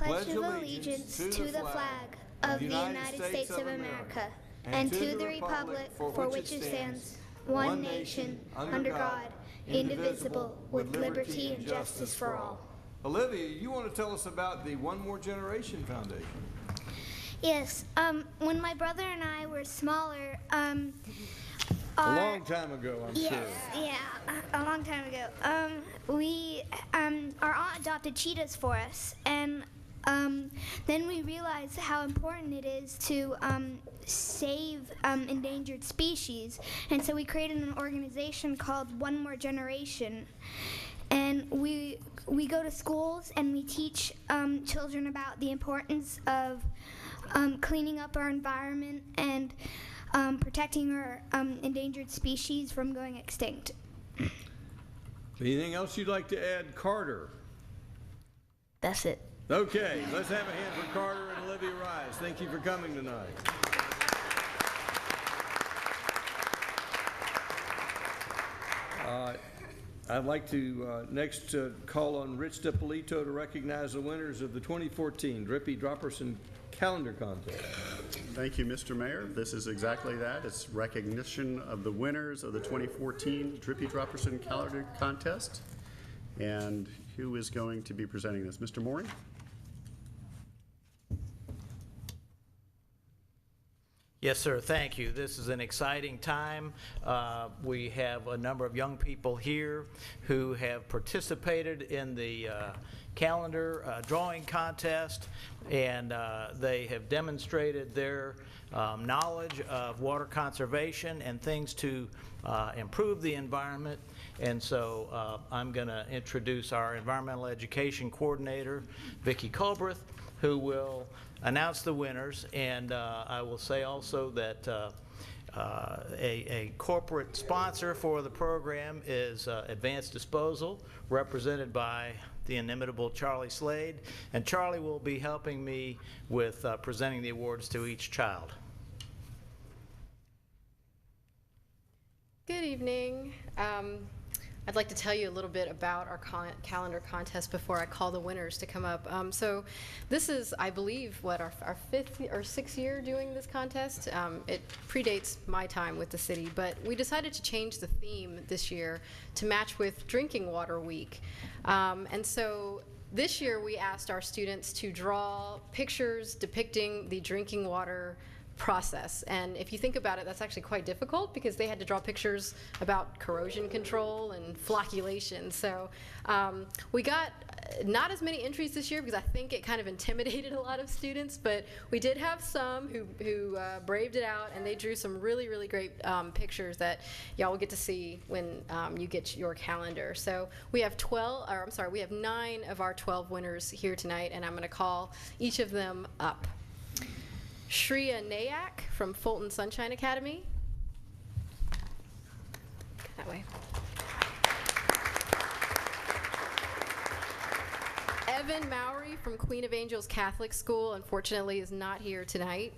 pledge of allegiance to the flag of the United States of America and to the republic for which it stands, one nation, under God, indivisible, with liberty and justice for all. Olivia, you want to tell us about the One More Generation Foundation? Yes, when my brother and I were smaller, A long time ago, I'm sure. yeah, a long time ago. Our aunt adopted cheetahs for us, and then we realized how important it is to save endangered species, and so we created an organization called One More Generation. And we go to schools and we teach children about the importance of cleaning up our environment and protecting our endangered species from going extinct. Anything else you'd like to add, Carter? That's it. Okay, let's have a hand for Carter and Olivia Rise. Thank you for coming tonight. I'd like to next call on Rich DiPolito to recognize the winners of the 2014 Drippy Dropperson Calendar Contest. Thank you, Mr. Mayor. This is exactly that. It's recognition of the winners of the 2014 Drippy Dropperson Calendar Contest. And who is going to be presenting this? Mr. Mooring? Yes, sir. Thank you. This is an exciting time. We have a number of young people here who have participated in the calendar drawing contest, and they have demonstrated their knowledge of water conservation and things to improve the environment. And so I'm going to introduce our environmental education coordinator, Vicki Culbreth, who will announce the winners. And I will say also that a corporate sponsor for the program is Advanced Disposal, represented by the inimitable Charlie Slade. And Charlie will be helping me with presenting the awards to each child. Good evening. I'd like to tell you a little bit about our calendar contest before I call the winners to come up. So this is, I believe, what, our fifth or sixth year doing this contest. It predates my time with the city, but we decided to change the theme this year to match with Drinking Water Week. And so this year we asked our students to draw pictures depicting the drinking water process. And if you think about it, that's actually quite difficult because they had to draw pictures about corrosion control and flocculation. So we got not as many entries this year because I think it kind of intimidated a lot of students, but we did have some who braved it out, and they drew some really, really great pictures that y'all will get to see when you get your calendar. So we have 9 of our 12 winners here tonight, and I'm going to call each of them up. Shreya Nayak from Fulton Sunshine Academy. That way. Evan Mowry from Queen of Angels Catholic School, unfortunately, is not here tonight.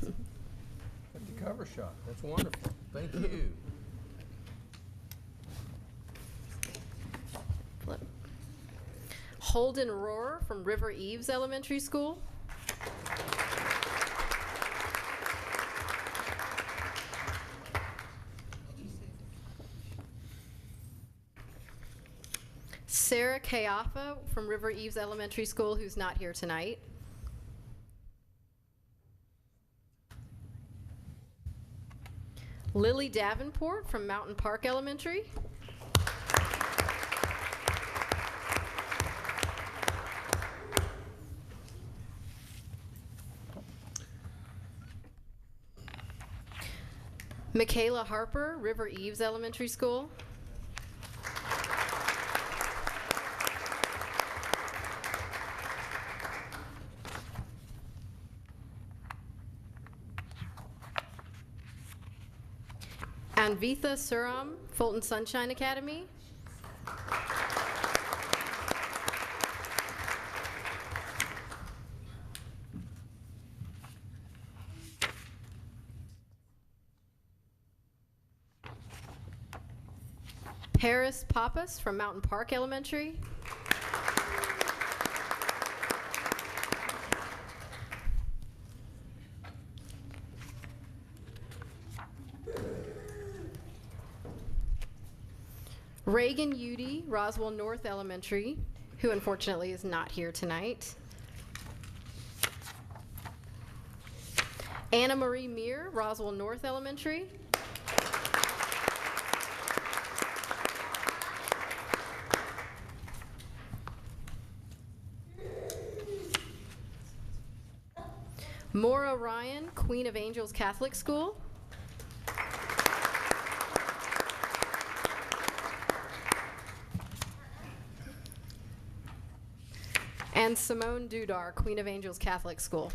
Got the cover shot. That's wonderful. Thank you. Flip. Holden Rohr from River Eves Elementary School. Sarah Kayafa from River Eves Elementary School, who's not here tonight. Lily Davenport from Mountain Park Elementary. Michaela Harper, River Eves Elementary School. Anvitha Suram, Fulton Sunshine Academy. Paris Pappas from Mountain Park Elementary. Reagan Udy, Roswell North Elementary, who unfortunately is not here tonight. Anna Marie Meir, Roswell North Elementary. Maura Ryan, Queen of Angels Catholic School. And Simone Dudar, Queen of Angels Catholic School.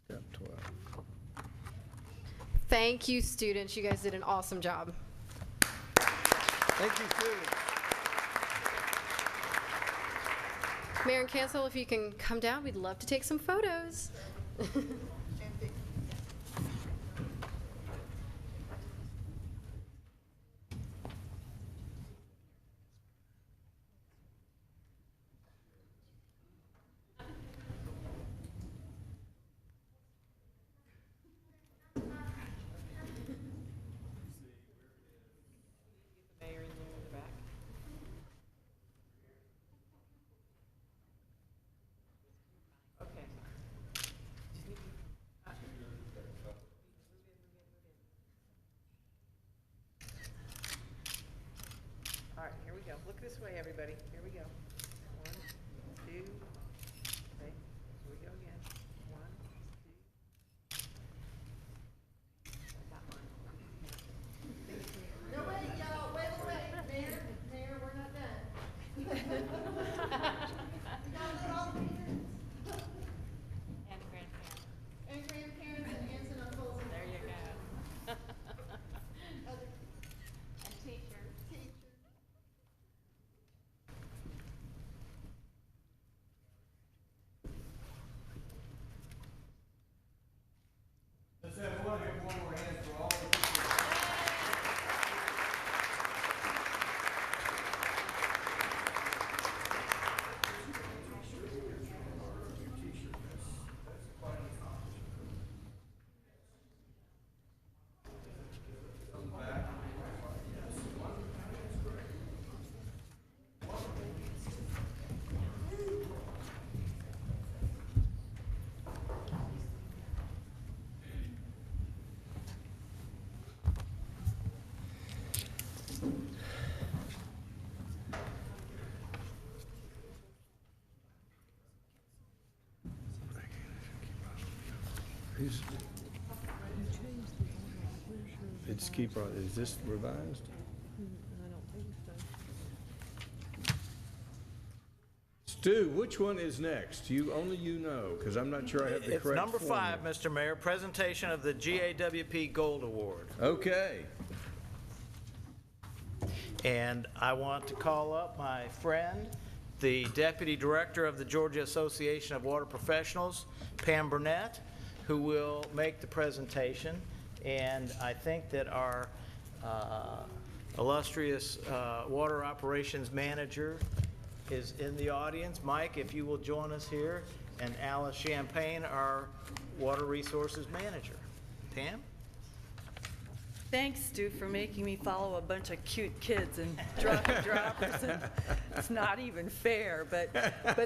Step 12. Thank you, students. You guys did an awesome job. Thank you, students. Mayor and Council, if you can come down, we'd love to take some photos. All right, here we go. Look this way, everybody. Here we go. 1, 2, okay. Here we go again. 1, 2. I got mine. No, wait, y'all, wait. Mayor, we're not done. And grandparents. And grandparents and aunts and uncles. There you go. And teachers. Let's have one more hand for all the It's keep on, is this revised? Stu, which one is next? Only you know, because I'm not sure I have the correct It's number format. 5, Mr. Mayor, presentation of the GAWP Gold Award. Okay. And I want to call up my friend, the Deputy Director of the Georgia Association of Water Professionals, Pam Burnett, who will make the presentation. And I think that our illustrious Water Operations Manager is in the audience. Mike, if you will join us here, and Alice Champagne, our Water Resources Manager. Pam? Thanks, Stu, for making me follow a bunch of cute kids and droppers. And it's not even fair, but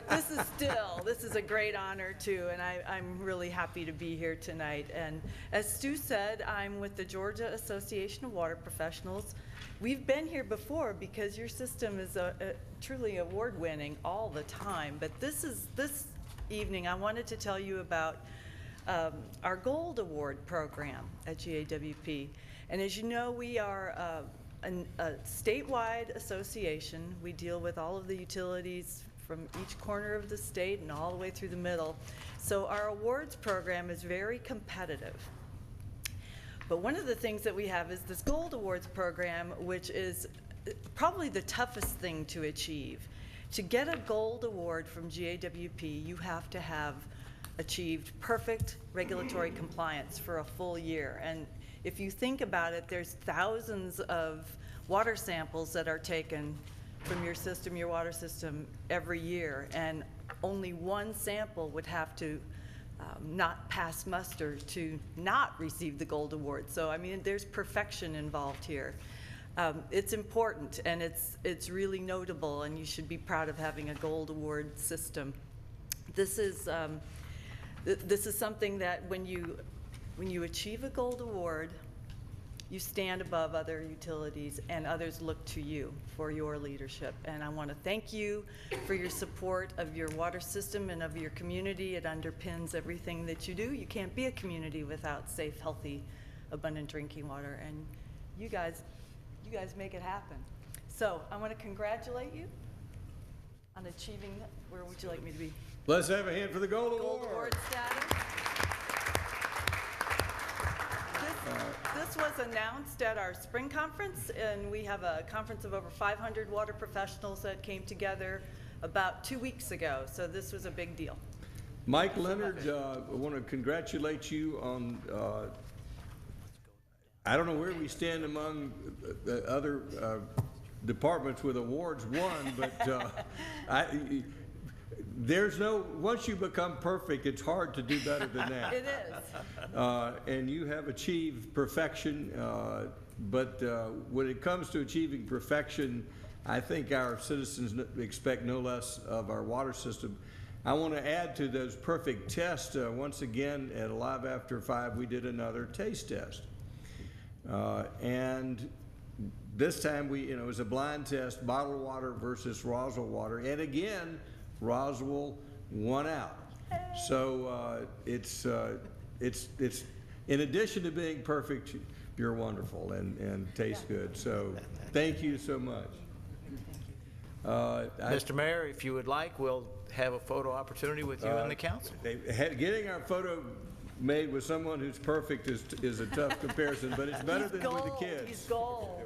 this is a great honor too, and I'm really happy to be here tonight. And as Stu said, I'm with the Georgia Association of Water Professionals. We've been here before because your system is truly award-winning all the time. But this evening, I wanted to tell you about our Gold Award program at GAWP. And as you know, we are a statewide association. We deal with all of the utilities from each corner of the state and all the way through the middle. So our awards program is very competitive. But one of the things that we have is this Gold Awards program, which is probably the toughest thing to achieve. To get a Gold Award from GAWP, you have to have achieved perfect regulatory compliance for a full year. And if you think about it, there's thousands of water samples that are taken from your system, your water system, every year, and only one sample would have to not pass muster to not receive the gold award. So, I mean, there's perfection involved here. It's important, and it's really notable, and you should be proud of having a gold award system. This is something that when you achieve a gold award, you stand above other utilities, and others look to you for your leadership. And I want to thank you for your support of your water system and of your community. It underpins everything that you do. You can't be a community without safe, healthy, abundant drinking water, and you guys make it happen. So I want to congratulate you on achieving, where would you like me to be? Let's have a hand for the Gold Gold Award. award status. This was announced at our spring conference, and we have a conference of over 500 water professionals that came together about 2 weeks ago, so this was a big deal. Mike Leonard, I want to congratulate you on, I don't know where we stand among the other departments with awards won, but there's no, once you become perfect, it's hard to do better than that. It is. And you have achieved perfection, but when it comes to achieving perfection, I think our citizens expect no less of our water system. I want to add to those perfect tests, once again, at Alive After 5, we did another taste test. And this time it was a blind test, bottled water versus Roswell water. And again, Roswell won out. So it's in addition to being perfect, you're wonderful and taste good. So thank you so much. Mr. Mayor, if you would like, we'll have a photo opportunity with you and the council. Getting our photo made with someone who's perfect is a tough comparison, but it's better than with the kids. He's gold.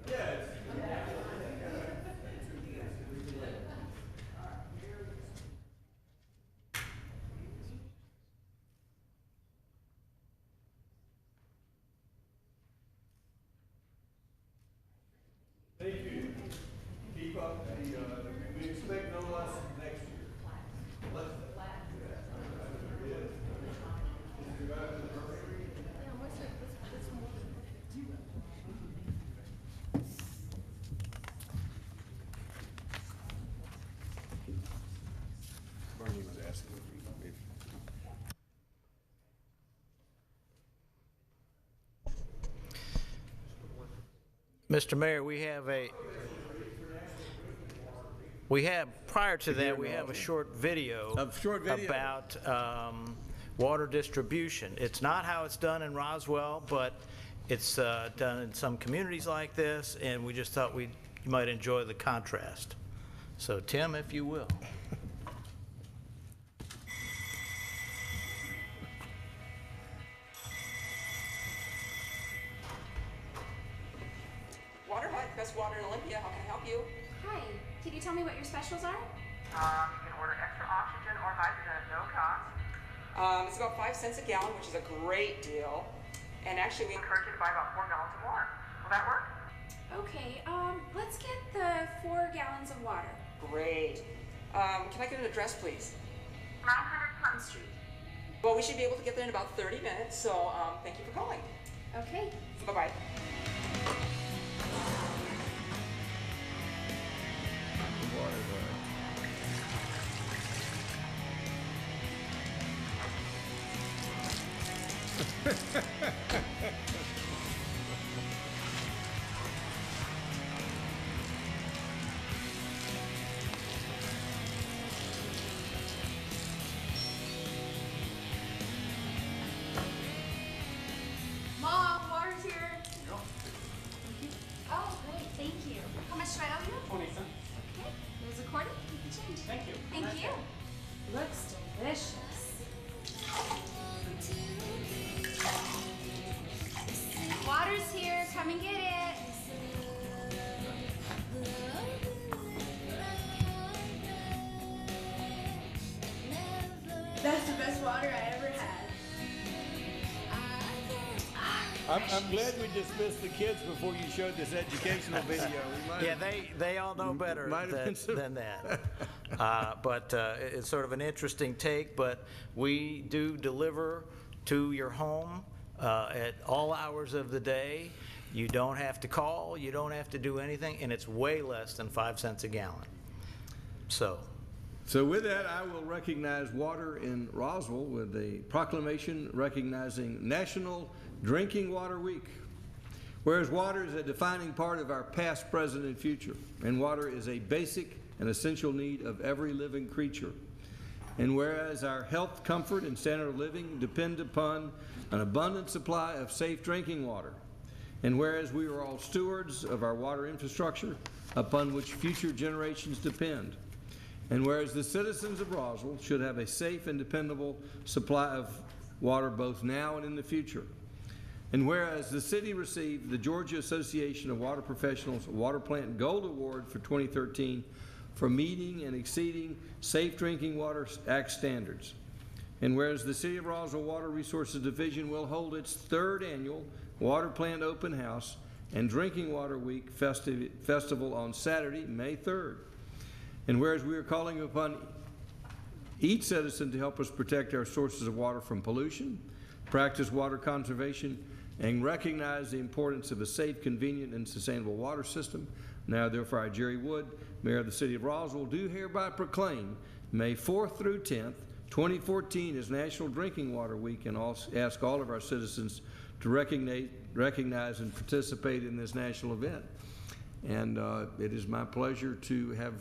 Yes. Thank you. Keep up we expect no less next year. Bernie was asking if Mr. Mayor, prior to that, we have a short video about water distribution. It's not how it's done in Roswell, but it's done in some communities like this, and we just thought you might enjoy the contrast. So Tim, if you will. Water Hut, best water in Olympia. How can I help you? Hi, can you tell me what your specials are? You can order extra oxygen or hydrogen at no cost. It's about 5 cents a gallon, which is a great deal. And actually, we Encourage you to buy about 4 gallons of water. Will that work? Okay, let's get the 4 gallons of water. great. Can I get an address, please? 900 Plum Street. Well, we should be able to get there in about 30 minutes, so thank you for calling. Okay. Bye-bye. Mom, water's here. Oh, great, thank you. How much do I owe you? 20 cents. Okay, there's a quarter. You can change. Thank you. Thank you. Looks come and get it. That's the best water I ever had. I'm glad we dismissed the kids before you showed this educational video. We might Yeah, have- they all know better Might have been some- than that. But it's sort of an interesting take, but we do deliver to your home at all hours of the day. You don't have to call, you don't have to do anything, and it's way less than 5 cents a gallon. So, So with that, I will recognize water in Roswell with a proclamation recognizing National Drinking Water Week. Whereas water is a defining part of our past, present, and future, and water is a basic and essential need of every living creature. And whereas our health, comfort, and standard of living depend upon an abundant supply of safe drinking water. And whereas we are all stewards of our water infrastructure upon which future generations depend. And whereas the citizens of Roswell should have a safe and dependable supply of water both now and in the future. And whereas the city received the Georgia Association of Water Professionals Water Plant Gold Award for 2013 for meeting and exceeding Safe Drinking Water Act standards. And whereas the City of Roswell Water Resources Division will hold its 3rd annual Water Plant Open House and Drinking Water Week festival on Saturday, May 3rd. And whereas we are calling upon each citizen to help us protect our sources of water from pollution, practice water conservation, and recognize the importance of a safe, convenient, and sustainable water system, now therefore I, Jerry Wood, Mayor of the City of Roswell, do hereby proclaim May 4th through 10th, 2014 as National Drinking Water Week, and ask all of our citizens to recognize and participate in this national event. And it is my pleasure to have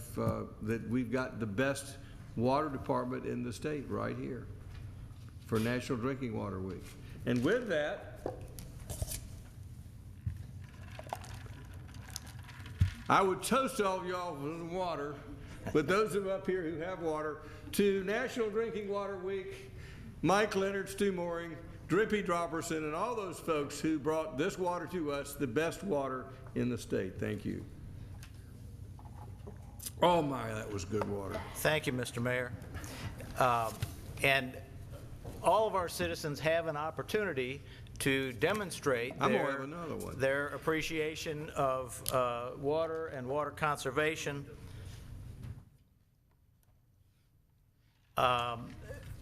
that we've got the best water department in the state right here for National Drinking Water Week. And with that, I would toast all of y'all with water, but those of up here who have water, to National Drinking Water Week, Mike Leonard, Stu Mooring, Drippy Dropperson, and all those folks who brought this water to us, the best water in the state. Thank you. Oh my, that was good water. thank you, Mr. Mayor. And all of our citizens have an opportunity to demonstrate I'm gonna have another one. their appreciation of water and water conservation.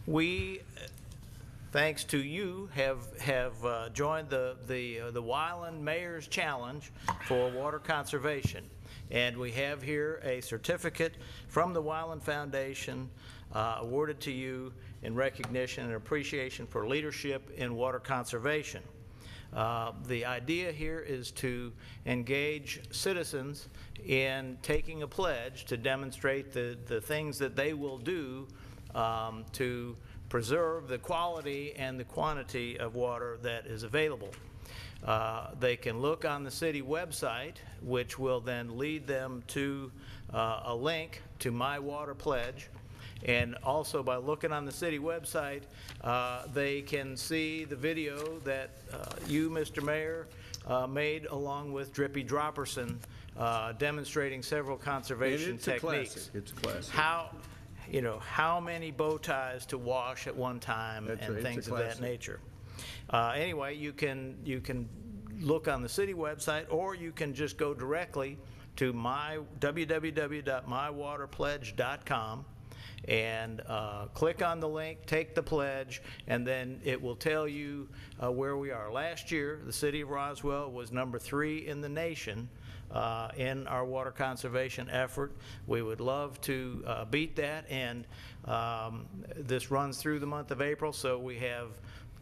We, thanks to you, have joined the Weiland Mayor's Challenge for Water Conservation. And we have here a certificate from the Weiland Foundation awarded to you in recognition and appreciation for leadership in water conservation. The idea here is to engage citizens in taking a pledge to demonstrate the things that they will do to preserve the quality and the quantity of water that is available. They can look on the city website, which will then lead them to a link to My Water Pledge. And also by looking on the city website, they can see the video that you, Mr. Mayor, made along with Drippy Dropperson, demonstrating several conservation And it's a techniques. classic. It's a classic. How many bow ties to wash at one time That's and right. It's a things of that classic. nature. Anyway, you can look on the city website, or you can just go directly to www.mywaterpledge.com and click on the link, take the pledge, and then it will tell you where we are. Last year, the city of Roswell was number 3 in the nation in our water conservation effort. We would love to beat that, and this runs through the month of April, so we have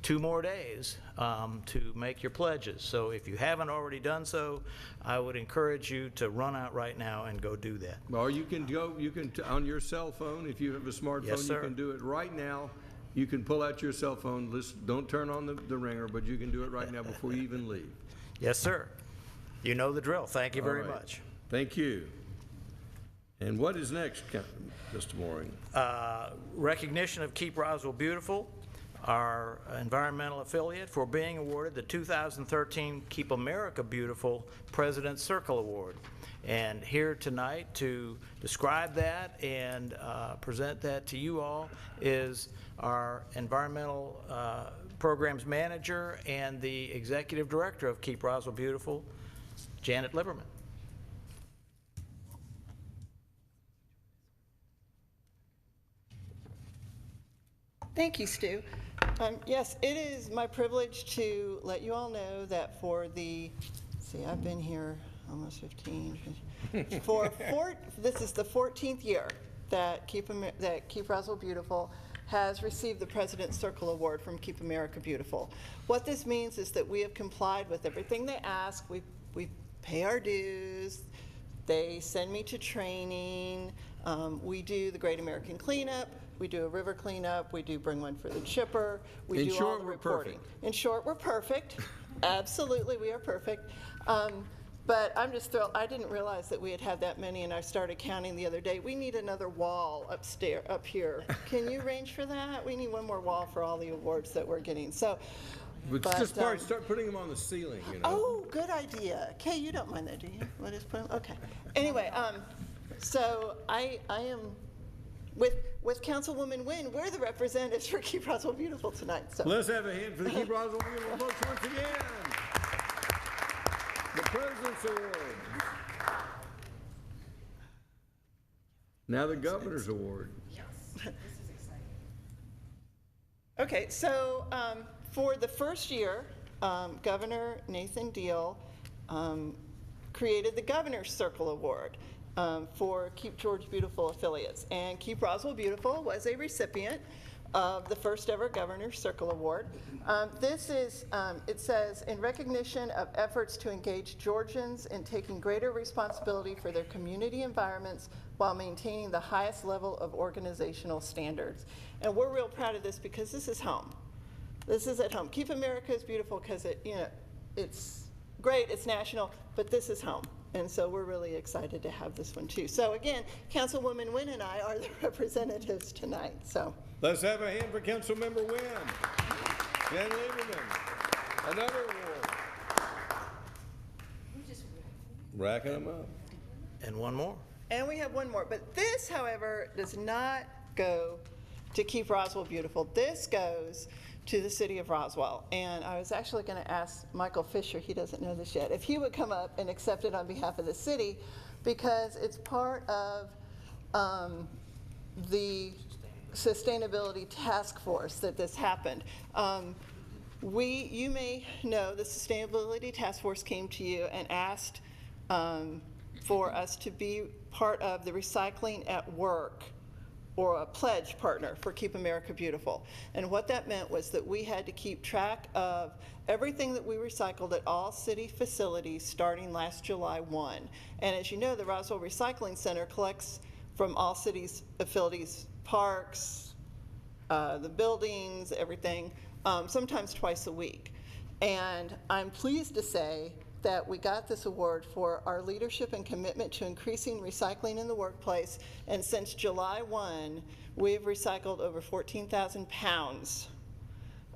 2 more days to make your pledges. So if you haven't already done so, I would encourage you to run out right now and go do that. Or you can go, on your cell phone, if you have a smartphone, Yes, sir. you can do it right now. You can pull out your cell phone, listen, don't turn on the ringer, but you can do it right now before you even leave. Yes, sir. You know the drill. Thank you very All right. much. Thank you. And what is next, Mr. Mooring? Recognition of Keep Roswell Beautiful. our environmental affiliate, for being awarded the 2013 Keep America Beautiful President's Circle Award. And here tonight to describe that and present that to you all is our environmental programs manager and the executive director of Keep Roswell Beautiful, Janet Liverman. Thank you, Stu. Yes, it is my privilege to let you all know that for I've been here almost 15, this is the 14th year that Keep Roswell Beautiful has received the President's Circle Award from Keep America Beautiful. What this means is that we have complied with everything they ask. We pay our dues. They send me to training. We do the Great American Cleanup. We do a river cleanup. We do bring one for the chipper. We do all the reporting. In short, we're perfect. Absolutely, we are perfect. But I'm just thrilled. I didn't realize that we had that many, and I started counting the other day. We need another wall up here. Can you arrange for that? We need one more wall for all the awards that we're getting. So, But just start putting them on the ceiling, you know. Oh, good idea. Kay, you don't mind that, do you? Let us put them. Okay. Anyway, so I am with Councilwoman Wynn. We're the representatives for Keep Roswell Beautiful tonight. So Let's have a hand for the Keep Roswell Beautiful folks once again. The President's Award. Now the Governor's Award. Okay, so for the first year, Governor Nathan Deal created the Governor's Circle Award for Keep George Beautiful affiliates. And Keep Roswell Beautiful was a recipient of the first ever Governor's Circle Award. This is, it says, in recognition of efforts to engage Georgians in taking greater responsibility for their community environments while maintaining the highest level of organizational standards. And we're real proud of this because this is home. This is at home. Keep America is beautiful because it's great, it's national, but this is home. And so we're really excited to have this one too. So again, Councilwoman Wynn and I are the representatives tonight. So Let's have a hand for Councilmember Wynn. Jen Lieberman. Another award. Racking them up. And one more. And we have one more, but this, however, does not go to Keep Roswell Beautiful. This goes to the city of Roswell. And I was actually going to ask Michael Fisher, he doesn't know this yet, if he would come up and accept it on behalf of the city, because it's part of the sustainability task force that this happened. You may know the sustainability task force came to you and asked for us to be part of the Recycling at Work, or a pledge partner for Keep America Beautiful. And what that meant was that we had to keep track of everything that we recycled at all city facilities starting last July 1. And as you know, the Roswell Recycling Center collects from all cities' facilities, parks, the buildings, everything, sometimes twice a week. And I'm pleased to say that we got this award for our leadership and commitment to increasing recycling in the workplace. And since July 1, we've recycled over 14,000 pounds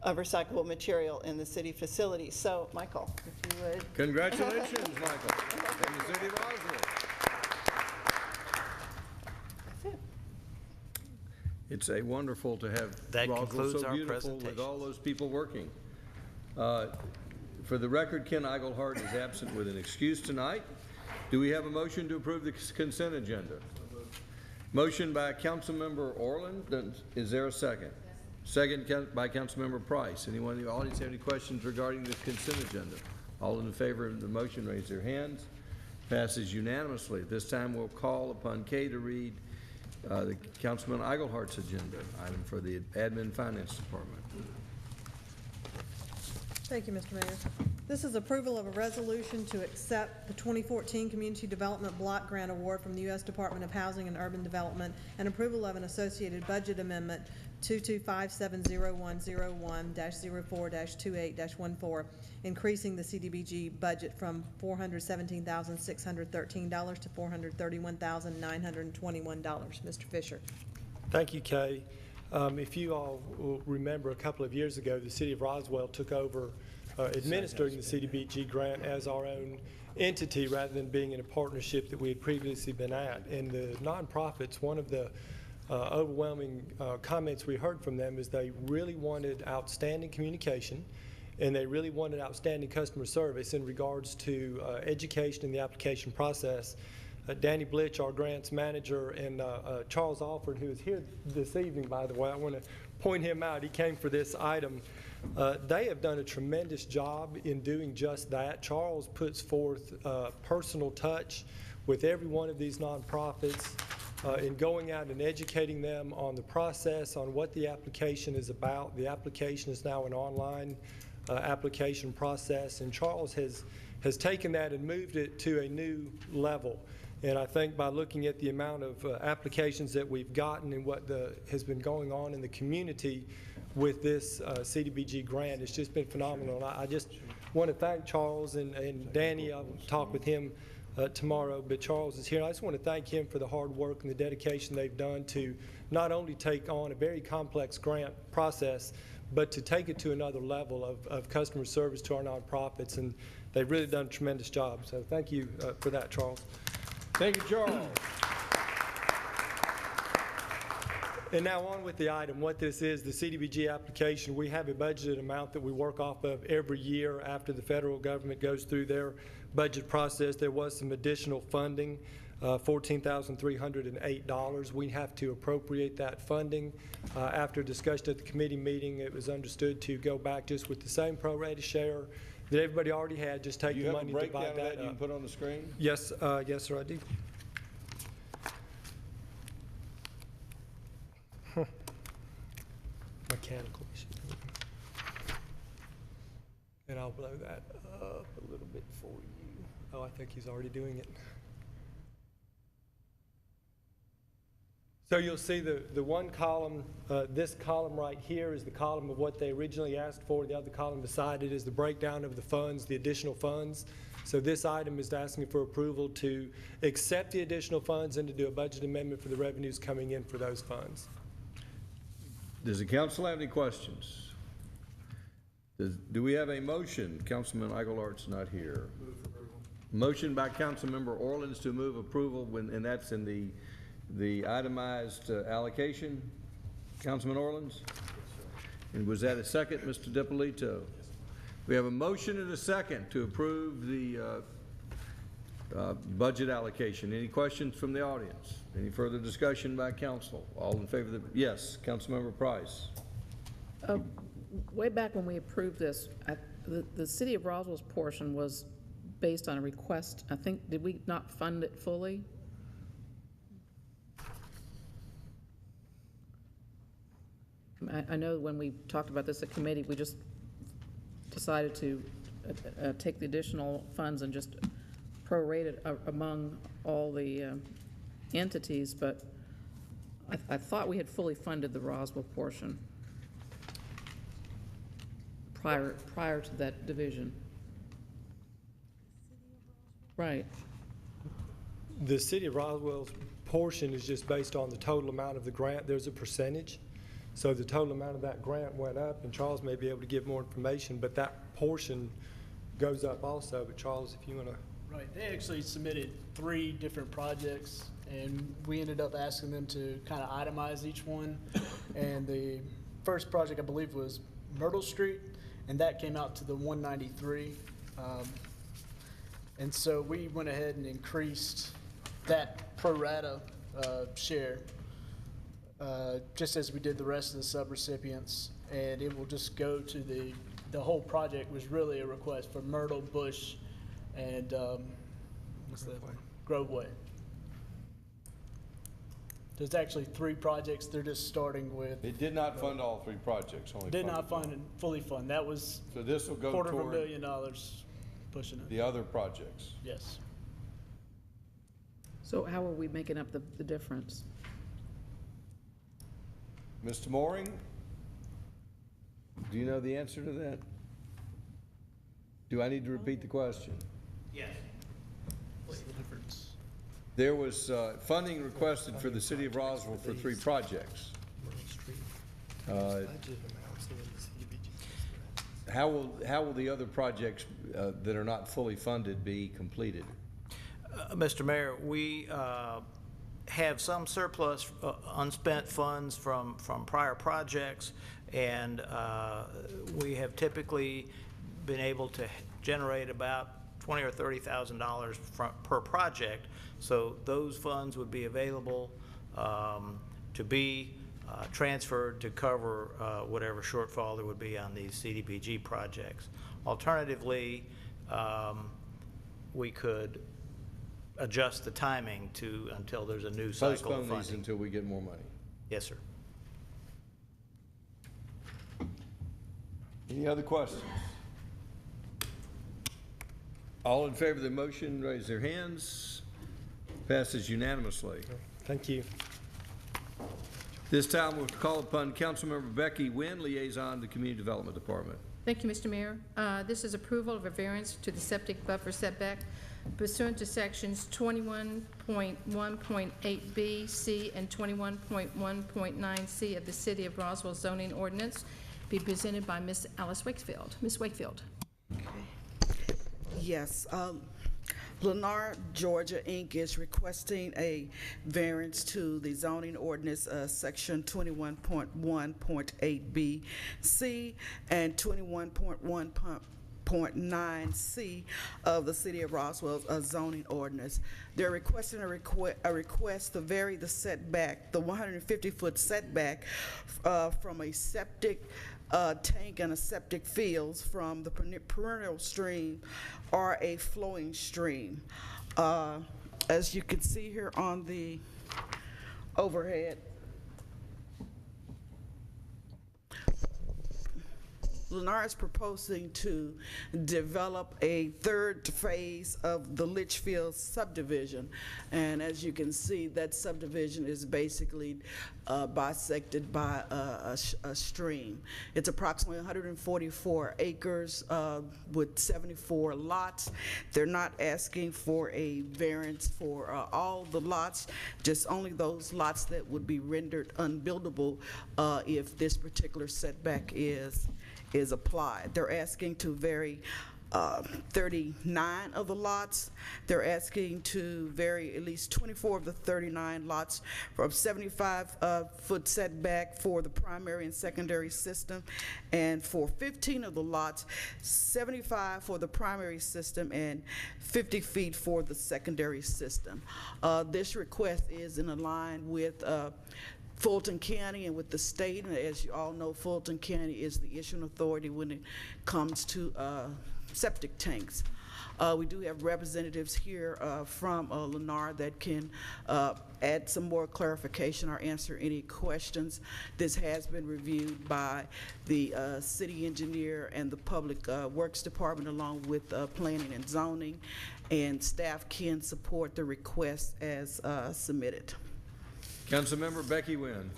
of recyclable material in the city facilities. So, Michael, if you would. Congratulations, Michael, from the city of Roswell. That's it. It's wonderful to have That Roswell concludes so our beautiful with presentations. all those people working. For the record, Ken Eigelhart is absent with an excuse tonight. Do we have a motion to approve the consent agenda? Motion by Councilmember Orland. Is there a second? Second by Councilmember Price. Anyone in the audience have any questions regarding the consent agenda? All in favor of the motion, raise their hands. Passes unanimously. At this time, we'll call upon Kay to read the Councilman Eigelhart's agenda item for the Admin Finance Department. Thank you, Mr. Mayor. This is approval of a resolution to accept the 2014 Community Development Block Grant Award from the U.S. Department of Housing and Urban Development and approval of an associated budget amendment 2257001-04-28-14, increasing the CDBG budget from $417,613 to $431,921. Mr. Fisher. Thank you, Kay. If you all will remember, a couple of years ago, the city of Roswell took over administering the CDBG grant as our own entity rather than being in a partnership that we had previously been at. And the nonprofits, one of the overwhelming comments we heard from them is they really wanted outstanding communication, and they really wanted outstanding customer service in regards to education in the application process. Danny Blitch, our grants manager, and Charles Alford, who is here this evening, by the way, I want to point him out. He came for this item. They have done a tremendous job in doing just that. Charles puts forth personal touch with every one of these nonprofits in going out and educating them on the process, on what the application is about. The application is now an online application process, and Charles has taken that and moved it to a new level. And I think by looking at the amount of applications that we've gotten and what has been going on in the community with this CDBG grant, it's just been phenomenal. And I just want to thank Charles and Danny. I'll talk with him tomorrow, but Charles is here. And I just want to thank him for the hard work and the dedication they've done to not only take on a very complex grant process, but to take it to another level of customer service to our nonprofits. And they've really done a tremendous job. So thank you for that, Charles. Thank you, Charles. And now on with the item. What this is, the CDBG application, we have a budgeted amount that we work off of every year after the federal government goes through their budget process. There was some additional funding, $14,308. We have to appropriate that funding. After discussion at the committee meeting, it was understood to go back just with the same prorated share that everybody already had, just take the money and divide that up. You have a breakdown of that you can put on the screen? Yes, yes, sir, I do. Mechanical issue. And I'll blow that up a little bit for you. Oh, I think he's already doing it. So you'll see the one column, this column right here is the column of what they originally asked for. The other column beside it is the breakdown of the funds, the additional funds. So this item is asking for approval to accept the additional funds and to do a budget amendment for the revenues coming in for those funds. Does the council have any questions? Do we have a motion? Councilman Eichelhart's not here. Motion by Councilmember Orleans to move approval, and that's in the itemized allocation. Councilman Orleans? And was that a second, Mr. DiPolito? We have a motion and a second to approve the budget allocation. Any questions from the audience? Any further discussion by council? All in favor of the, yes, Councilmember Price. Way back when we approved this, the city of Roswell's portion was based on a request. I think, did we not fund it fully? I know when we talked about this at committee, we just decided to take the additional funds and just prorate it among all the entities, but I thought we had fully funded the Roswell portion prior to that division. Right. The city of Roswell's portion is just based on the total amount of the grant. There's a percentage. So the total amount of that grant went up, and Charles may be able to give more information, but that portion goes up also. But Charles, if you want to. Right, they actually submitted 3 different projects, and we ended up asking them to kind of itemize each one. And the first project, I believe, was Myrtle Street, and that came out to the 193. And so we went ahead and increased that pro rata share, just as we did the rest of the subrecipients, and it will just go to the whole project was really a request for Myrtle, Bush, and what's the other one? Groveway. There's actually 3 projects. They're just starting with. It did not fund all 3 projects. Only did not fund and fully fund. That was. So this will go $250,000 pushing it. The other projects. Yes. So how are we making up the difference? Mr. Mooring, do you know the answer to that? Do I need to repeat the question? Yes. What's the difference? There was funding requested for the city of Roswell for 3 projects. Budget amounts in the CDBG. How will the other projects that are not fully funded be completed? Mr. Mayor, we have some surplus unspent funds from prior projects, and we have typically been able to generate about $20,000 or $30,000 per project. So those funds would be available to be transferred to cover whatever shortfall there would be on these CDBG projects. Alternatively, we could adjust the timing until there's a new cycle of Postpone these funding. until we get more money. Yes, sir. Any other questions? All in favor of the motion, raise their hands. Passes unanimously. Thank you. This time we'll call upon Councilmember Becky Wynn, Liaison to Community Development Department. Thank you, Mr. Mayor. This is approval of a variance to the septic buffer setback pursuant to sections 21.1.8B, C, and 21.1.9C of the City of Roswell zoning ordinance, be presented by Ms. Alice Wakefield. Ms. Wakefield. Yes. Lennar, Georgia, Inc. is requesting a variance to the zoning ordinance, section 21.1.8B, C, and 21.1.9C of the City of Roswell's zoning ordinance. They're requesting a request to vary the setback, the 150-foot setback from a septic tank and a septic fields from the perennial stream or a flowing stream. As you can see here on the overhead, Lennar is proposing to develop a third phase of the Litchfield subdivision. And as you can see, that subdivision is basically bisected by a stream. It's approximately 144 acres with 74 lots. They're not asking for a variance for all the lots, just only those lots that would be rendered unbuildable if this particular setback is applied. They're asking to vary 39 of the lots. They're asking to vary at least 24 of the 39 lots from 75-foot setback for the primary and secondary system, and for 15 of the lots, 75 for the primary system and 50 feet for the secondary system. This request is in line with Fulton County and with the state, and as you all know, Fulton County is the issuing authority when it comes to septic tanks. We do have representatives here from Lennar that can add some more clarification or answer any questions. This has been reviewed by the city engineer and the Public Works Department along with planning and zoning, and staff can support the request as submitted. Councilmember Becky Wynn.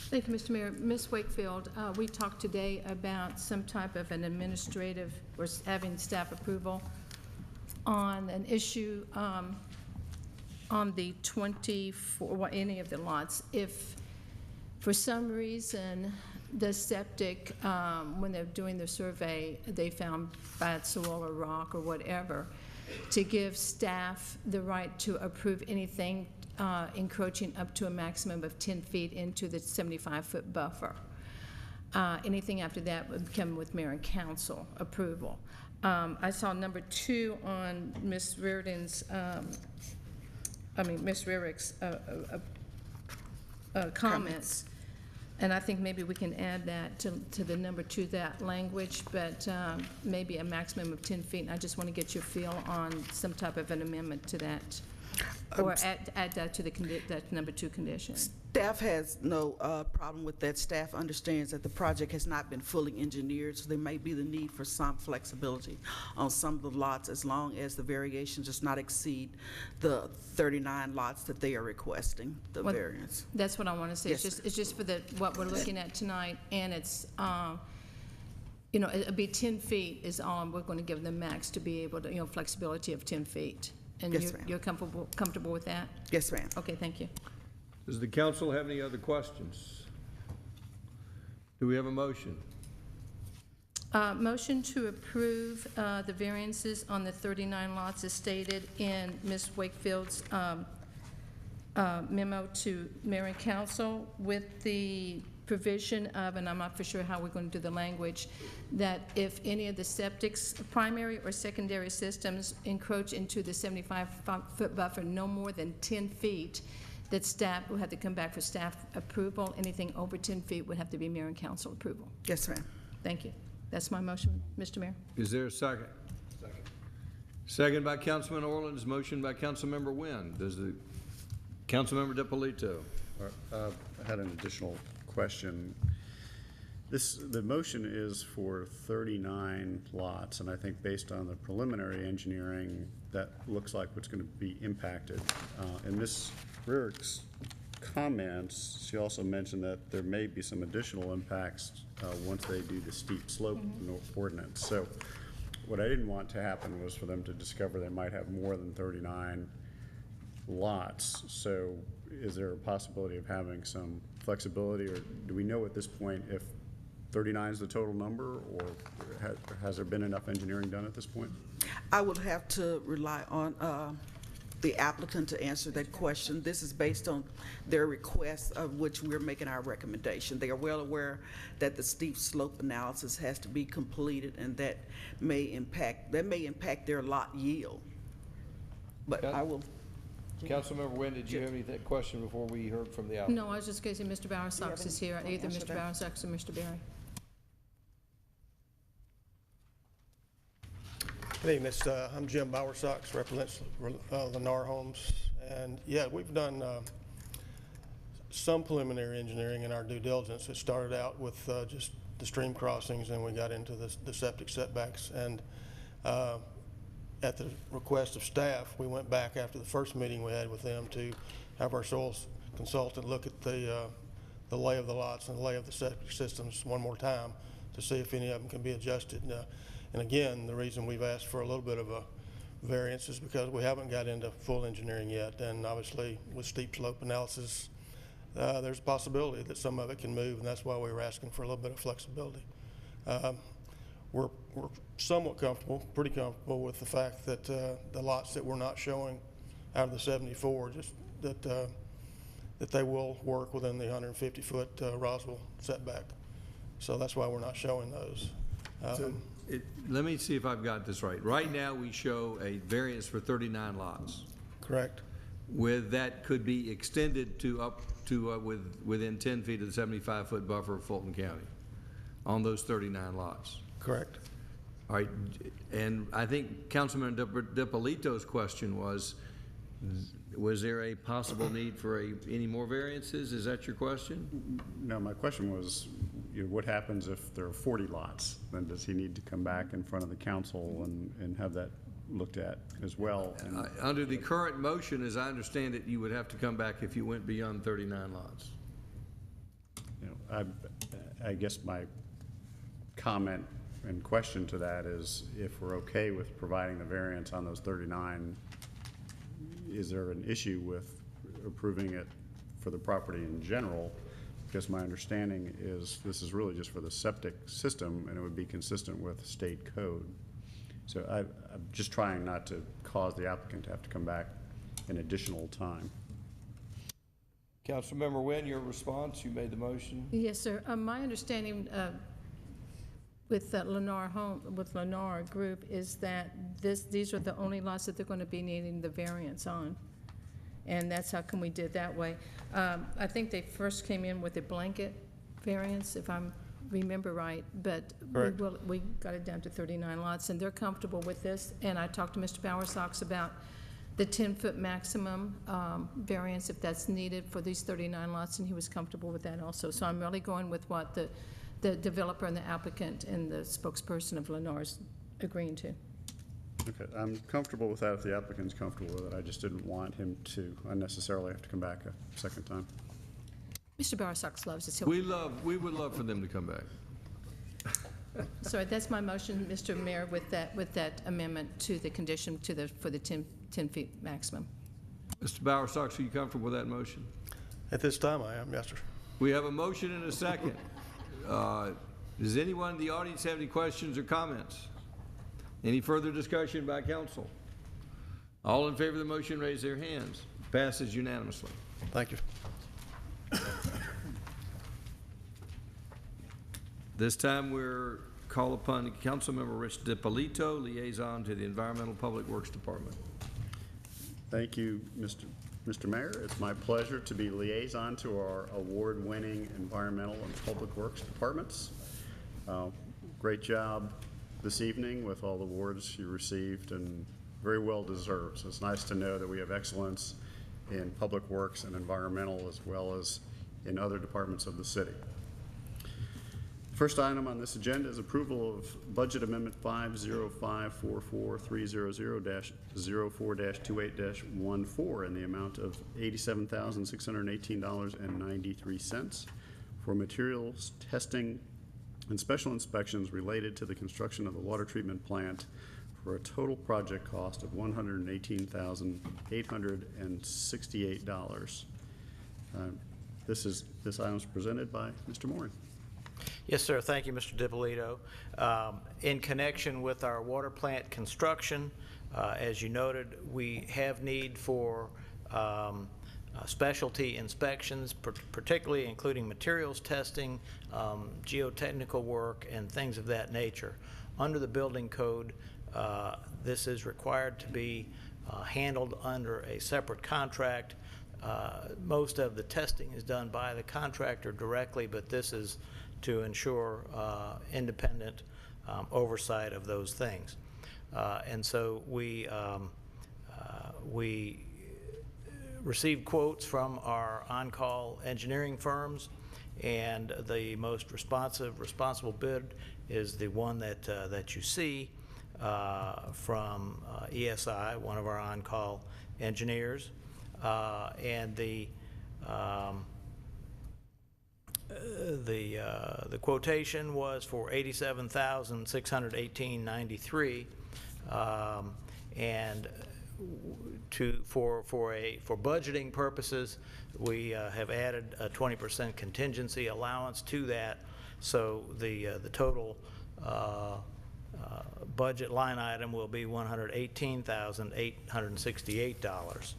Thank you, Mr. Mayor. Ms. Wakefield, we talked today about some type of an administrative, or having staff approval on an issue on the 24, well, any of the lots. If for some reason the septic, when they're doing the survey, they found bad soil or rock or whatever, to give staff the right to approve anything encroaching up to a maximum of 10 feet into the 75-foot buffer. Anything after that would come with mayor and council approval. I saw number 2 on Ms. Reardon's, Ms. Rarick's comments. And I think maybe we can add that to the number 2, that language, but maybe a maximum of 10 feet. And I just want to get your feel on some type of an amendment to that, or add that to that number 2 condition. Staff has no problem with that. Staff understands that the project has not been fully engineered, so there may be the need for some flexibility on some of the lots as long as the variations does not exceed the 39 lots that they are requesting the variance. That's what I want to say. Yes, It's just for what we're looking at tonight, and it's, you know, it'll be 10 feet is all we're going to give them max to be able to, you know, flexibility of 10 feet. And yes, ma'am. You're comfortable with that? Yes, ma'am. Okay, thank you. Does the council have any other questions? Do we have a motion? Motion to approve the variances on the 39 lots as stated in Ms. Wakefield's memo to Mayor and Council with the provision of, and I'm not for sure how we're going to do the language, that if any of the septic's primary or secondary systems encroach into the 75-foot buffer no more than 10 feet, that staff will have to come back for staff approval. Anything over 10 feet would have to be Mayor and Council approval. Yes, ma'am. Thank you. That's my motion, Mr. Mayor. Is there a second? Second. Second by Councilman Orland's motion by Councilmember Wynn. Does the Councilmember DiPolito? I had an additional question. The motion is for 39 lots, and I think based on the preliminary engineering, that looks like what's going to be impacted. In Ms. Rurick's comments, she also mentioned that there may be some additional impacts once they do the steep slope ordinance. So what I didn't want to happen was for them to discover they might have more than 39 lots. So is there a possibility of having some flexibility, or do we know at this point if 39 is the total number, or has there been enough engineering done at this point? I would have to rely on the applicant to answer that question. This is based on their request, of which we're making our recommendation. They are well aware that the steep slope analysis has to be completed, and that may impact their lot yield. But I will. Councilmember Wynn, did you have any question before we heard from the applicant? No, I was just going to say Mr. Bowersox is here, either Mr. Bowersox or Mr. Berry. Good evening, I'm Jim Bowersox, represents Lennar Homes, and yeah, we've done some preliminary engineering in our due diligence. It started out with just the stream crossings, and we got into the septic setbacks, and at the request of staff, we went back after the first meeting we had with them to have our soils consultant look at the lay of the lots and the lay of the septic systems one more time to see if any of them can be adjusted. And again, the reason we've asked for a little bit of a variance is because we haven't got into full engineering yet, and obviously with steep slope analysis, there's a possibility that some of it can move, and that's why we were asking for a little bit of flexibility. We're somewhat comfortable, pretty comfortable with the fact that the lots that we're not showing out of the 74, just that they will work within the 150-foot Roswell setback. So that's why we're not showing those. Let me see if I've got this right. Right now, we show a variance for 39 lots. Correct. With that could be extended to up to within 10 feet of the 75-foot buffer of Fulton County on those 39 lots. Correct. All right, and I think Councilman DiPolito's question was there a possible need for any more variances? Is that your question? No, my question was, what happens if there are 40 lots? Then does he need to come back in front of the council and have that looked at as well? Under the current motion, as I understand it, you would have to come back if you went beyond 39 lots. I guess my comment and question to that is, if we're okay with providing the variance on those 39, is there an issue with approving it for the property in general? Because my understanding is this is really just for the septic system, and it would be consistent with state code. So I'm just trying not to cause the applicant to have to come back an additional time. Councilmember Wynn, your response, you made the motion. Yes, sir. My understanding with Lennar Group is that these are the only lots that they're going to be needing the variance on. And that's how come we did that way. I think they first came in with a blanket variance, if I remember right, but we got it down to 39 lots, and they're comfortable with this. And I talked to Mr. Bowersox about the 10-foot maximum variance if that's needed for these 39 lots, and he was comfortable with that also. So I'm really going with what the developer and the applicant and the spokesperson of Lennar's agreeing to. Okay, I'm comfortable with that if the applicant's comfortable with it. I just didn't want him to unnecessarily have to come back a second time. Mr. Bowersox loves it. We would love for them to come back. So that's my motion, Mr. Mayor, with that amendment to the condition for the 10 feet maximum. Mr. Bowersox, are you comfortable with that motion? At this time, I am, yes, sir. We have a motion and a second. Does anyone in the audience have any questions or comments? Any further discussion by council? All in favor of the motion, raise their hands. Passes unanimously. Thank you. This time we're call upon Councilmember Rich DiPolito, liaison to the Environmental Public Works Department. Thank you, Mr. Mayor. It's my pleasure to be liaison to our award-winning environmental and public works departments. Great job this evening with all the awards you received, and very well deserved. So it's nice to know that we have excellence in public works and environmental as well as in other departments of the city. First item on this agenda is approval of Budget Amendment 5054430-04-28-14 in the amount of $87,618.93 for materials testing and special inspections related to the construction of the water treatment plant for a total project cost of $118,868. This item is presented by Mr. Moran. Yes, sir. Thank you, Mr. DiPolito. In connection with our water plant construction, as you noted, we have need for specialty inspections, particularly including materials testing, geotechnical work, and things of that nature. Under the building code, this is required to be handled under a separate contract. Most of the testing is done by the contractor directly, but this is to ensure independent oversight of those things. And so we received quotes from our on-call engineering firms, and the most responsible bid is the one that you see from ESI, one of our on-call engineers, and the quotation was for $87,618.93, and for budgeting purposes, we have added a 20% contingency allowance to that, so the total budget line item will be $118,868.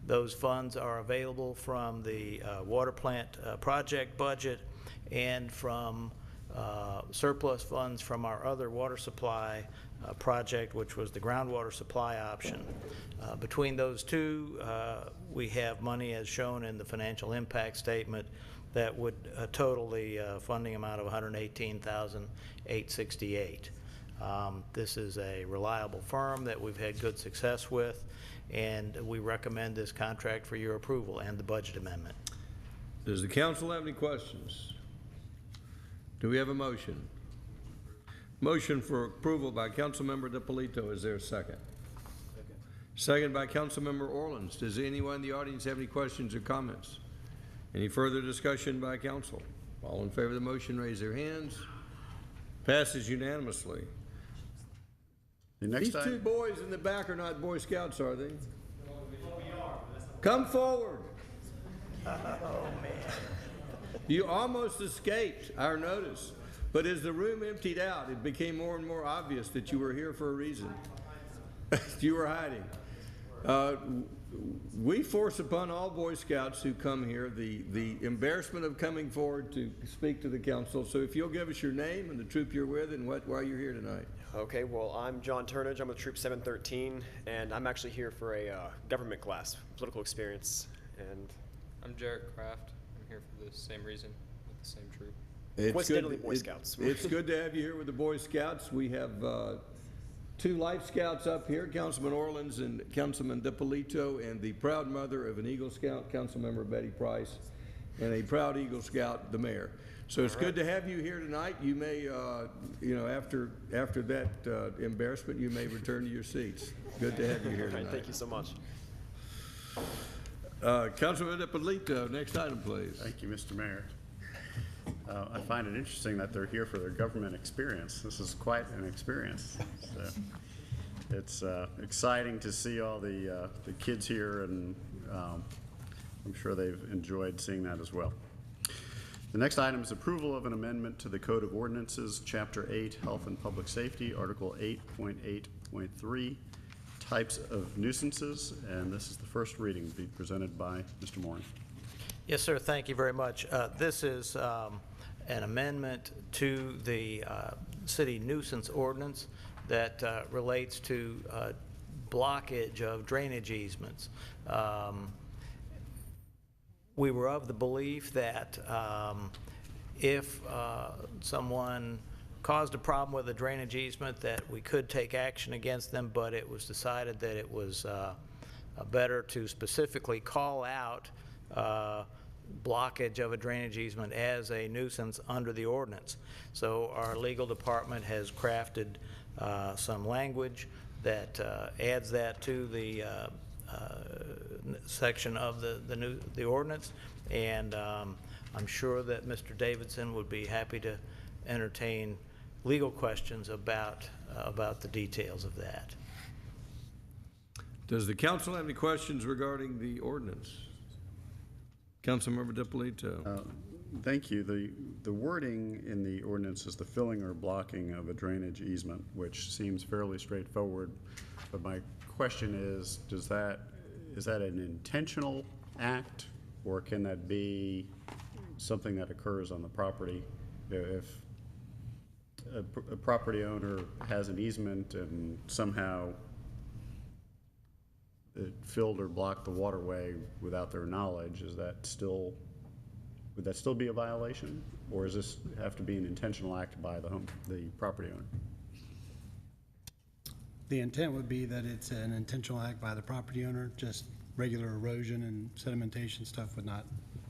Those funds are available from the water plant project budget and from surplus funds from our other water supply project, which was the groundwater supply option. Between those two, we have money as shown in the financial impact statement that would total the funding amount of $118,868. This is a reliable firm that we've had good success with, and we recommend this contract for your approval and the budget amendment. Does the council have any questions? Do we have a motion? Motion for approval by Councilmember DiPolito. Is there a second? Second by Councilmember Orleans. Does anyone in the audience have any questions or comments? Any further discussion by council? All in favor of the motion, raise their hands. Passes unanimously. These two boys in the back are not Boy Scouts, are they? Come forward. Oh, man. You almost escaped our notice, but as the room emptied out, it became more and more obvious that you were here for a reason. You were hiding. We force upon all Boy Scouts who come here the embarrassment of coming forward to speak to the council. So if you'll give us your name and the troop you're with and why you're here tonight. Okay, well, I'm John Turnage. I'm with Troop 713, and I'm actually here for a government class, political experience. And I'm Jarrett Kraft. I'm here for the same reason, with the same troop. Coincidentally, Boy Scouts. It's good to have you here with the Boy Scouts. We have two Life Scouts up here, Councilman Orleans and Councilman DiPolito, and the proud mother of an Eagle Scout, Councilmember Betty Price, and a proud Eagle Scout, the mayor. So it's good to have you here tonight. You may, you know, after that embarrassment, you may return to your seats. Good to have you here tonight. Thank you so much. Councilman DiPolito, next item, please. Thank you, Mr. Mayor. I find it interesting that they're here for their government experience. This is quite an experience. So it's exciting to see all the kids here, and I'm sure they've enjoyed seeing that as well. The next item is approval of an amendment to the Code of Ordinances, Chapter 8, Health and Public Safety, Article 8.8.3, Types of Nuisances, and this is the first reading to be presented by Mr. Moran. Yes, sir. Thank you very much. This is an amendment to the city nuisance ordinance that relates to blockage of drainage easements. We were of the belief that if someone caused a problem with a drainage easement, that we could take action against them, but it was decided that it was better to specifically call out blockage of a drainage easement as a nuisance under the ordinance. So our legal department has crafted some language that adds that to the section of the ordinance, and I'm sure that Mr. Davidson would be happy to entertain legal questions about the details of that. Does the council have any questions regarding the ordinance? Councilmember DiPolito. Thank you. The wording in the ordinance is the filling or blocking of a drainage easement, which seems fairly straightforward. But my question is that an intentional act, or can that be something that occurs on the property? If a property owner has an easement and somehow it filled or blocked the waterway without their knowledge, would that still be a violation, or does this have to be an intentional act by the property owner? The intent would be that it's an intentional act by the property owner. Just regular erosion and sedimentation stuff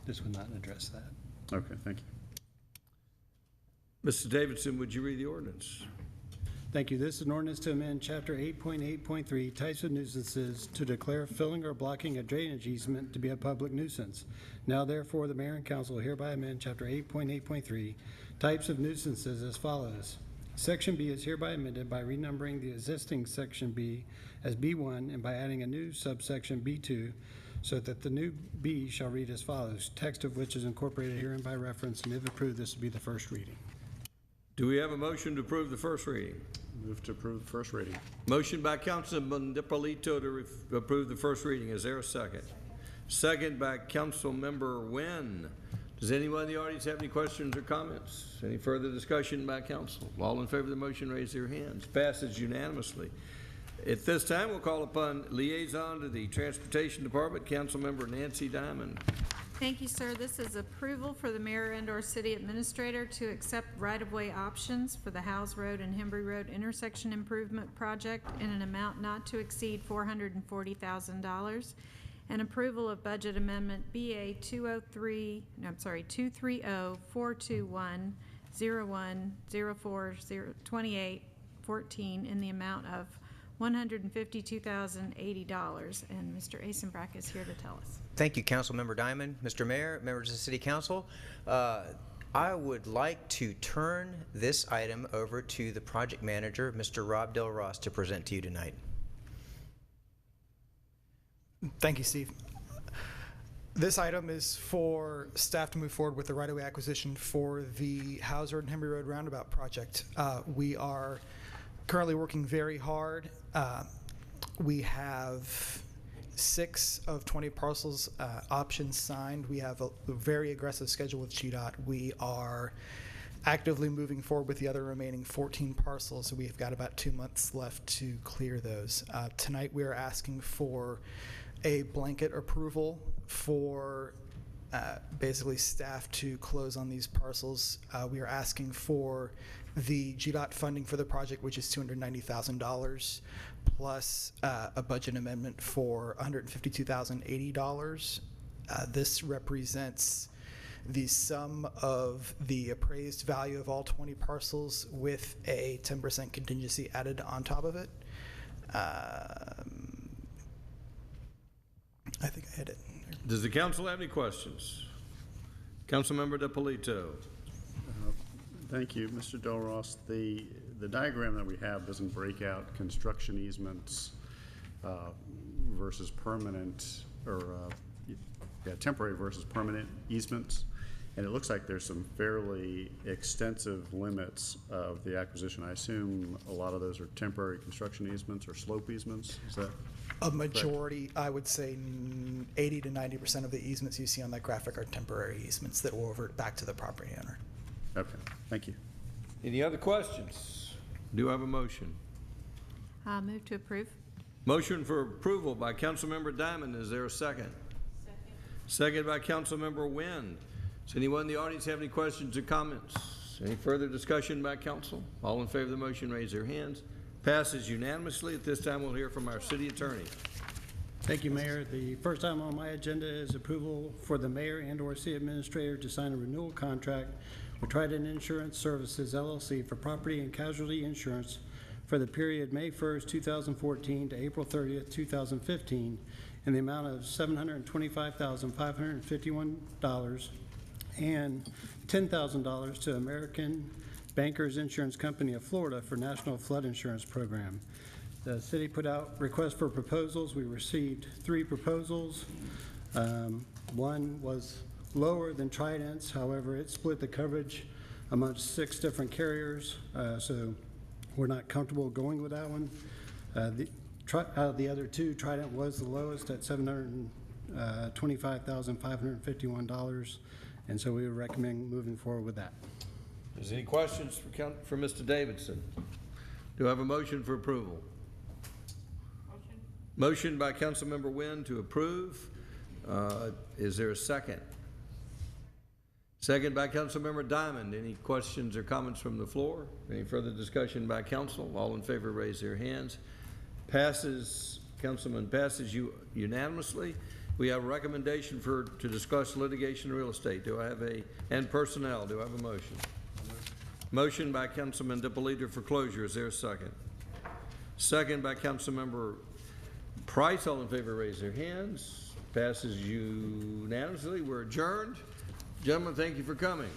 this would not address that. Okay, thank you. Mr. Davidson, would you read the ordinance? Thank you. This is an ordinance to amend Chapter 8.8.3, Types of Nuisances, to declare filling or blocking a drainage easement to be a public nuisance. Now therefore, the mayor and council hereby amend Chapter 8.8.3, Types of Nuisances as follows. Section B is hereby amended by renumbering the existing Section B as B1 and by adding a new subsection B2, so that the new B shall read as follows, text of which is incorporated herein by reference, and if approved, this will be the first reading. Do we have a motion to approve the first reading? Move to approve the first reading. Motion by Councilman DiPolito to approve the first reading. Is there a second? Second by Councilmember Nguyen. Does anyone in the audience have any questions or comments? Any further discussion by council? All in favor of the motion, raise their hands. Passes unanimously. At this time, we'll call upon liaison to the Transportation Department, Councilmember Nancy Diamond. Thank you, sir. This is approval for the mayor and/or city administrator to accept right-of-way options for the Howes Road and Hembry Road intersection improvement project in an amount not to exceed $440,000, and approval of budget amendment BA 203-421-01-04-2814 in the amount of $152,080. And Mr. Asenbrack is here to tell us. Thank you, Councilmember Diamond. Mr. Mayor, members of the City Council, I would like to turn this item over to the project manager, Mr. Rob Del Ross, to present to you tonight. Thank you, Steve. This item is for staff to move forward with the right-of-way acquisition for the Howes Road and Hembry Road roundabout project. We are currently working very hard. We have 6 of 20 parcels options signed. We have a very aggressive schedule with GDOT. We are actively moving forward with the other remaining 14 parcels. So we've got about 2 months left to clear those. Tonight we are asking for a blanket approval for basically staff to close on these parcels. We are asking for the GDOT funding for the project, which is $290,000, plus a budget amendment for $152,080. This represents the sum of the appraised value of all 20 parcels with a 10% contingency added on top of it. I think I hit it. Does the council have any questions? Councilmember DiPolito. Thank you, Mr. Del Ross. The diagram that we have doesn't break out construction easements versus permanent, or temporary versus permanent easements. And it looks like there's some fairly extensive limits of the acquisition. I assume a lot of those are temporary construction easements or slope easements, is that? A majority, I would say 80 to 90% of the easements you see on that graphic are temporary easements that will revert back to the property owner. Okay, thank you. Any other questions? Do I have a motion? Move to approve. Motion for approval by Councilmember Diamond. Is there a second? Second by Councilmember Wynn. Does anyone in the audience have any questions or comments? Any further discussion by council? All in favor of the motion, raise their hands. Passes unanimously. At this time, we'll hear from our city attorney. Thank you, Mayor. The first item on my agenda is approval for the mayor and/or city administrator to sign a renewal contract with Trident Insurance Services, LLC, for property and casualty insurance for the period May 1st, 2014 to April 30th, 2015, in the amount of $725,551 and $10,000 to American Bankers Insurance Company of Florida for National Flood Insurance Program. The city put out requests for proposals. We received 3 proposals. One was lower than Trident's, however, it split the coverage amongst 6 different carriers, so we're not comfortable going with that one. Out of the other 2, Trident was the lowest at $725,551, and so we would recommend moving forward with that. Is there any questions for Mr. Davidson? Do I have a motion for approval? Motion by Councilmember Wynn to approve. Is there a second? Second by Councilmember Diamond. Any questions or comments from the floor? Any further discussion by council? All in favor, raise their hands. Passes, Councilman, passes unanimously. We have a recommendation to discuss litigation and real estate. Do I have and personnel. Do I have a motion? Motion by Councilman Dippolito for closure. Is there a second? Second by Councilmember Price. All in favor, raise their hands. Passes unanimously. We're adjourned. Gentlemen, thank you for coming.